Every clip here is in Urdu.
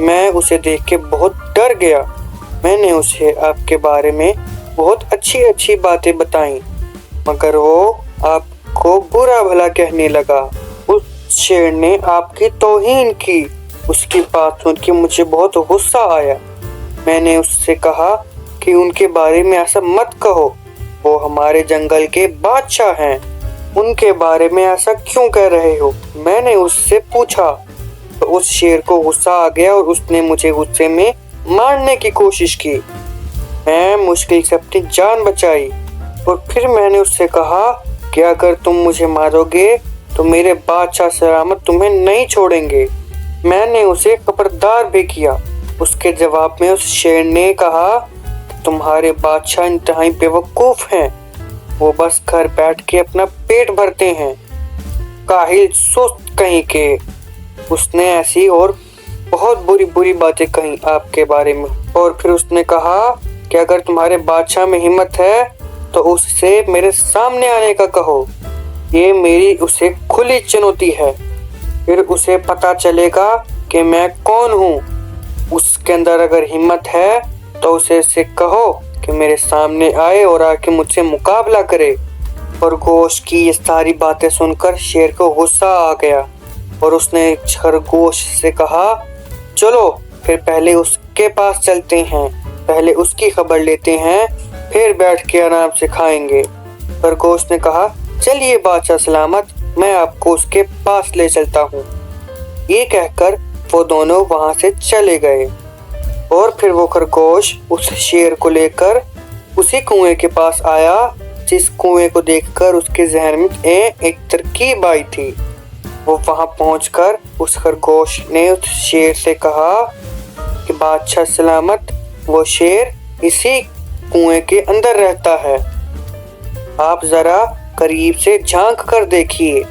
میں اسے دیکھ کے بہت ڈر گیا۔ میں نے اسے آپ کے بارے میں بہت اچھی باتیں بتائیں، مگر وہ آپ کو برا بھلا کہنے لگا۔ اس شیر نے آپ کی توہین کی۔ اس کی بات سن کے مجھے بہت غصہ آیا۔ میں نے اس سے کہا کہ ان کے بارے میں ایسا مت کہو، وہ ہمارے جنگل کے بادشاہ ہیں، ان کے بارے میں ایسا کیوں کہہ رہے ہو؟ میں نے اس سے پوچھا تو اس شیر کو غصہ آ گیا اور اس نے مجھے غصے میں مارنے کی کوشش کی۔ میں مشکل سے اپنی جان بچائی اور پھر میں نے اس سے کہا کہ اگر تم مجھے مارو گے تو میرے بادشاہ سلامت تمہیں نہیں چھوڑیں گے۔ میں نے اسے خبردار بھی کیا۔ اس کے جواب میں اس شیر نے کہا کہ تمہارے بادشاہ انتہائی بیوقوف ہیں، وہ بس گھر بیٹھ کے اپنا پیٹ بھرتے ہیں، کاہل سست کہیں کے۔ اس نے ایسی اور بہت بری باتیں کہیں آپ کے بارے میں، اور پھر اس نے کہا کہ اگر تمہارے بادشاہ میں ہمت ہے تو اس سے میرے سامنے آنے کا کہو، یہ میری اسے کھلی چنوتی ہے، پھر اسے پتا چلے گا کہ میں کون ہوں۔ اس کے اندر اگر ہمت ہے تو اسے کہو کہ میرے سامنے آئے اور آ کے مجھ سے مقابلہ کرے۔ خرگوش کی یہ ساری باتیں سن کر شیر کو غصہ آ گیا اور اس نے خرگوش سے کہا چلو پھر پہلے اس کے پاس چلتے ہیں، پہلے اس کی خبر لیتے ہیں، پھر بیٹھ کے آرام سے کھائیں گے۔ خرگوش نے کہا چلیے بادشاہ سلامت، میں آپ کو اس کے پاس لے چلتا ہوں۔ یہ کہہ کر وہ دونوں وہاں سے چلے گئے اور پھر وہ خرگوش اس شیر کو لے کر اسی کنویں کے پاس آیا جس کنویں کو دیکھ کر اس کے ذہن میں ایک ترکیب آئی تھی۔ وہ وہاں پہنچ کر اس خرگوش نے اس شیر سے کہا کہ بادشاہ سلامت، وہ شیر اسی کنویں کے اندر رہتا ہے، آپ ذرا قریب سے جھانک کر دیکھیے۔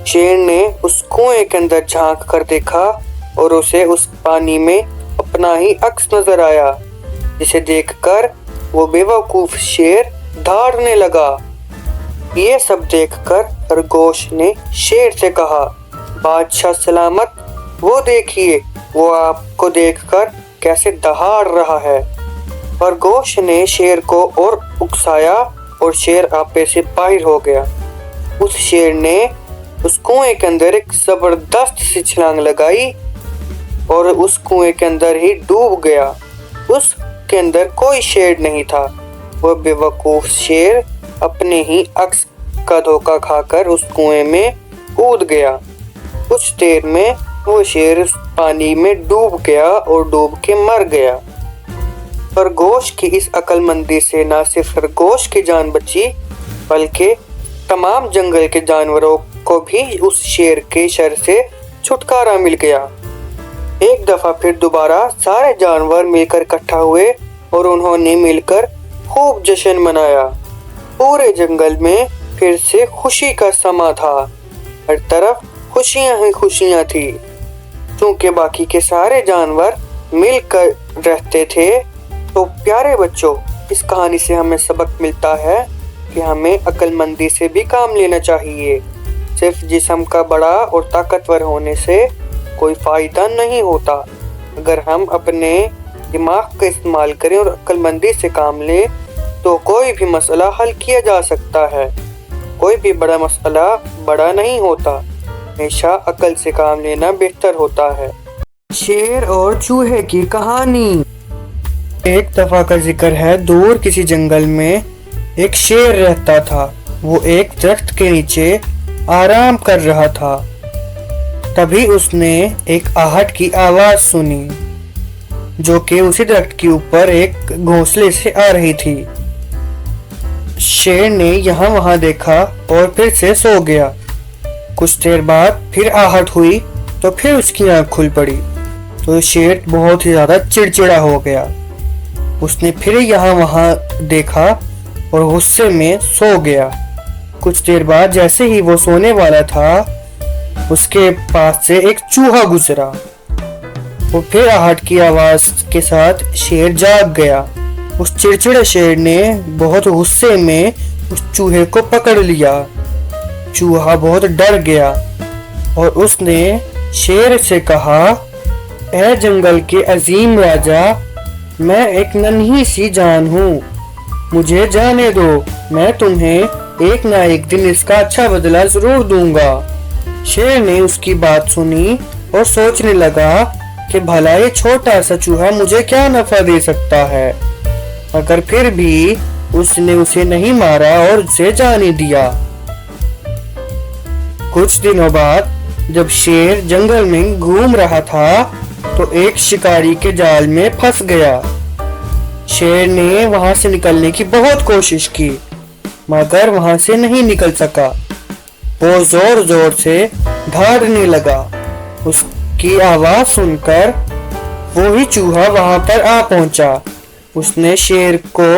شیر نے اس کنویں کے اندر جھانک کر دیکھا اور اسے اس پانی میں اپنا ہی عکس نظر آیا، جسے دیکھ کر وہ بیوقوف شیر دھاڑنے لگا۔ یہ سب دیکھ کر خرگوش نے شیر سے کہا بادشاہ سلامت، وہ دیکھیے، وہ آپ کو دیکھ کر کیسے دہاڑ رہا ہے۔ خرگوش نے شیر کو اور اکسایا اور شیر آپے سے باہر ہو گیا۔ اس شیر نے اس کنویں کے اندر ایک زبردست سی چھلانگ لگائی اور اس کنویں کے اندر ہی ڈوب گیا۔ اس کے اندر کوئی شیر نہیں تھا۔ وہ بیوقوف شیر اپنے ہی عکس کا دھوکہ کھا کر اس کنویں میں کود گیا۔ کچھ دیر میں وہ شیر اس پانی میں ڈوب گیا اور ڈوب کے مر گیا۔ خرگوش کی اس عقل مندی سے نہ صرف خرگوش کی جان بچی بلکہ تمام جنگل کے جانوروں کو بھی اس شیر کے شر سے چھٹکارا مل گیا۔ ایک دفعہ پھر دوبارہ سارے جانور مل کر اکٹھا ہوئے اور انہوں نے مل کر خوب جشن منایا۔ پورے جنگل میں پھر سے خوشی کا سما تھا، ہر طرف خوشیاں ہی خوشیاں تھی۔ چونکہ باقی کے سارے جانور مل کر رہتے تھے تو پیارے بچوں، اس کہانی سے ہمیں سبق ملتا ہے کہ ہمیں عقل مندی سے بھی کام لینا چاہیے۔ صرف جسم کا بڑا اور طاقتور ہونے سے کوئی فائدہ نہیں ہوتا۔ اگر ہم اپنے دماغ کا استعمال کریں اور عقل مندی سے کام لیں تو کوئی بھی مسئلہ حل کیا جا سکتا ہے۔ کوئی بھی بڑا مسئلہ بڑا نہیں ہوتا، ہمیشہ عقل سے کام لینا بہتر ہوتا ہے۔ شیر اور چوہے کی کہانی۔ ایک دفعہ کا ذکر ہے، دور کسی جنگل میں ایک شیر رہتا تھا۔ وہ ایک درخت کے نیچے آرام کر رہا تھا۔ تبھی اس نے ایک آہٹ کی آواز سنی جو کہ اسی درخت کے اوپر ایک گھونسلے سے آ رہی تھی۔ شیر نے یہاں وہاں دیکھا اور پھر سے سو گیا۔ کچھ دیر بعد پھر آہٹ ہوئی تو پھر اس کی آنکھ کھل پڑی تو شیر بہت ہی زیادہ چڑچڑا ہو گیا۔ اس نے پھر یہاں وہاں دیکھا اور غصے میں سو گیا۔ کچھ دیر بعد جیسے ہی وہ سونے والا تھا اس کے پاس سے ایک چوہا گزرا۔ وہ پھر آہٹ کی آواز کے ساتھ شیر جاگ گیا۔ اس چڑچڑے شیر نے بہت غصے میں اس چوہے کو پکڑ لیا۔ چوہا بہت ڈر گیا اور اس نے شیر سے کہا اے جنگل کے عظیم راجا، میں ایک ننھی سی جان ہوں، مجھے جانے دو، میں تمہیں ایک نہ ایک دن اس کا اچھا بدلہ ضرور دوں گا۔ شیر نے اس کی بات سنی اور سوچنے لگا کہ بھلا یہ چھوٹا سا چوہا مجھے کیا نفع دے سکتا ہے، مگر پھر بھی اس نے اسے نہیں مارا اور اسے جانے دیا۔ کچھ دنوں بعد جب شیر جنگل میں گھوم رہا تھا تو ایک شکاری کے جال میں پھنس گیا۔ شیر نے وہاں سے نکلنے کی بہت کوشش کی مگر وہاں سے نہیں نکل سکا۔ وہ زور زور سے دھاڑنے لگا۔ اس کی آواز سن کر وہی چوہا وہاں پر آ پہنچا۔ اس نے شیر کو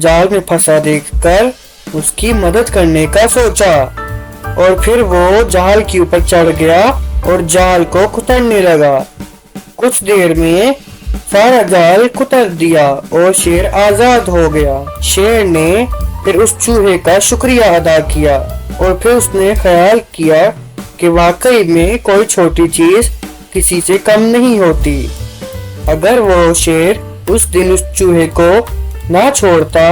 جال میں پھنسا دیکھ کر اس کی مدد کرنے کا سوچا اور پھر وہ جال کے اوپر چڑھ گیا اور جال کو کترنے لگا۔ کچھ دیر میں سارا جال کتر دیا اور شیر آزاد ہو گیا۔ شیر نے پھر اس چوہے کا شکریہ ادا کیا اور پھر اس نے خیال کیا کہ واقعی میں کوئی چھوٹی چیز کسی سے کم نہیں ہوتی۔ اگر وہ شیر اس دن اس چوہے کو نہ چھوڑتا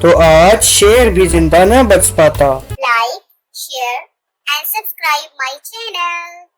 تو آج شیر بھی زندہ نہ بچ پاتا۔ Like, share and subscribe my channel.